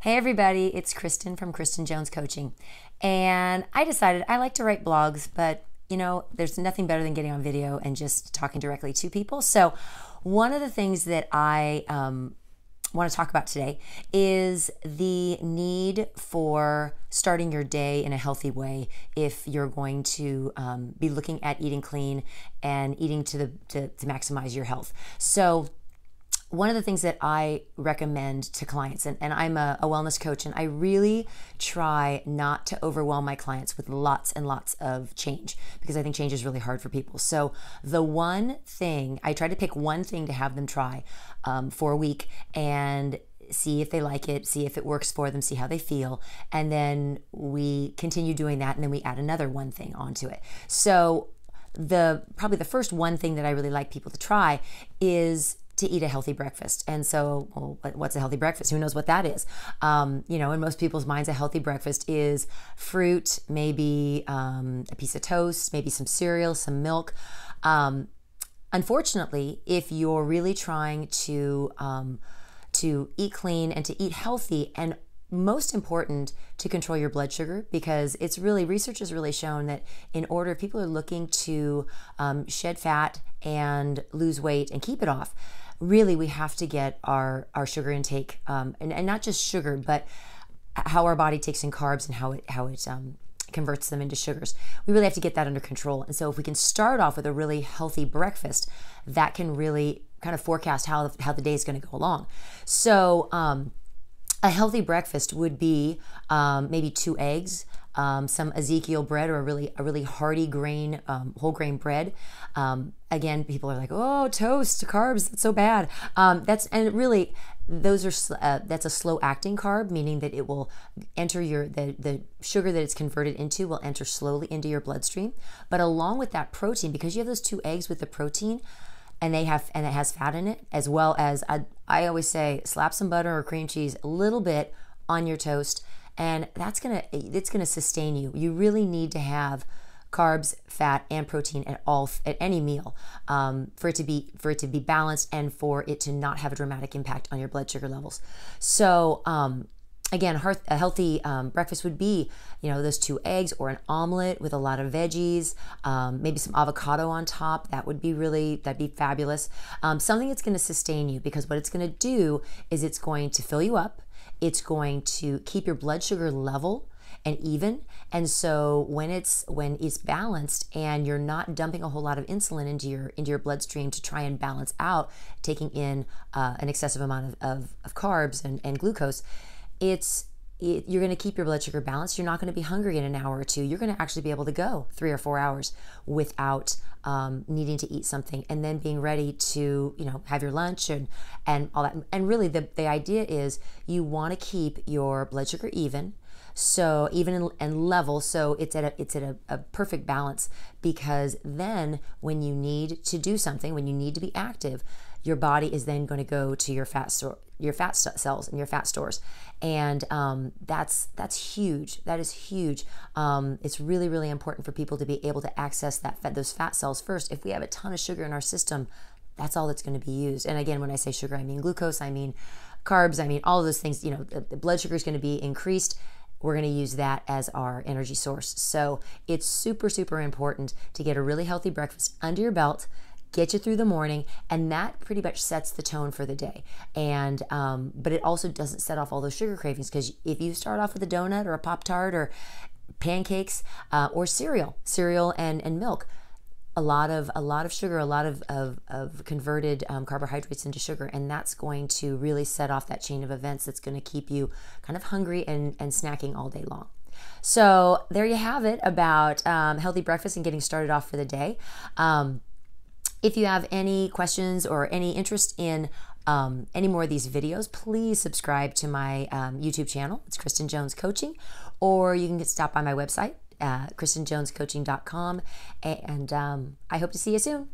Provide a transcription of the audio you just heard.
Hey everybody, it's Kristen from Kristen Jones Coaching. And I decided I like to write blogs, but there's nothing better than getting on video and just talking directly to people. So one of the things that I want to talk about today is the need for starting your day in a healthy way if you're going to be looking at eating clean and eating to maximize your health. So one of the things that I recommend to clients, and I'm a wellness coach, and I really try not to overwhelm my clients with lots and lots of change because I think change is really hard for people. So the one thing, I try to pick one thing to have them try for a week and see if they like it, see if it works for them, see how they feel, and then we continue doing that, and then we add another one thing onto it. So probably the first one thing that I really like people to try is to eat a healthy breakfast. And so, what's a healthy breakfast? Who knows what that is? In most people's minds, a healthy breakfast is fruit, maybe a piece of toast, maybe some cereal, some milk. Unfortunately, if you're really trying to eat clean and to eat healthy, and most important, to control your blood sugar, because research has really shown that if people are looking to shed fat and lose weight and keep it off, really we have to get our sugar intake, and not just sugar, but how our body takes in carbs and how it converts them into sugars. We really have to get that under control. And so if we can start off with a really healthy breakfast, that can really kind of forecast how the day is going to go along. So a healthy breakfast would be maybe 2 eggs, some Ezekiel bread, or a really hearty grain, whole grain bread. Again, people are like, "Oh, toast, carbs, that's so bad." That's a slow acting carb, meaning that it will enter the sugar that it's converted into will enter slowly into your bloodstream. But along with that protein, because you have those 2 eggs with the protein, and it has fat in it, as well as I always say, slap some butter or cream cheese a little bit on your toast, and it's gonna sustain you. You really need to have carbs, fat, and protein at any meal for it to be balanced and for it to not have a dramatic impact on your blood sugar levels. So again, a healthy breakfast would be, those 2 eggs or an omelet with a lot of veggies, maybe some avocado on top. That'd be fabulous. Something that's going to sustain you, because what it's going to do is it's going to fill you up. It's going to keep your blood sugar level and even. And so when it's balanced and you're not dumping a whole lot of insulin into your bloodstream to try and balance out taking in an excessive amount of carbs and glucose, you're going to keep your blood sugar balanced. You're not going to be hungry in an hour or two. You're going to actually be able to go 3 or 4 hours without needing to eat something, and then being ready to have your lunch and all that. And really the idea is you want to keep your blood sugar even, so even and level, so it's at a perfect balance, because then when you need to do something, when you need to be active, your body is then going to go to your fat cells and your fat stores, and that's huge. That is huge. It's really, really important for people to be able to access those fat cells first. If we have a ton of sugar in our system, that's all that's going to be used. And again, when I say sugar, I mean glucose, I mean carbs, I mean all of those things. The blood sugar is going to be increased. We're going to use that as our energy source. So it's super, super important to get a really healthy breakfast under your belt, get you through the morning, and that pretty much sets the tone for the day. And but it also doesn't set off all those sugar cravings, because if you start off with a donut or a Pop-Tart or pancakes or cereal and milk, a lot of sugar, a lot of converted carbohydrates into sugar, and that's going to really set off that chain of events that's going to keep you kind of hungry and snacking all day long. So there you have it about healthy breakfast and getting started off for the day. If you have any questions or any interest in any more of these videos, please subscribe to my YouTube channel. It's Kristen Jones Coaching, or you can stop by my website, KristenJonesCoaching.com, and I hope to see you soon.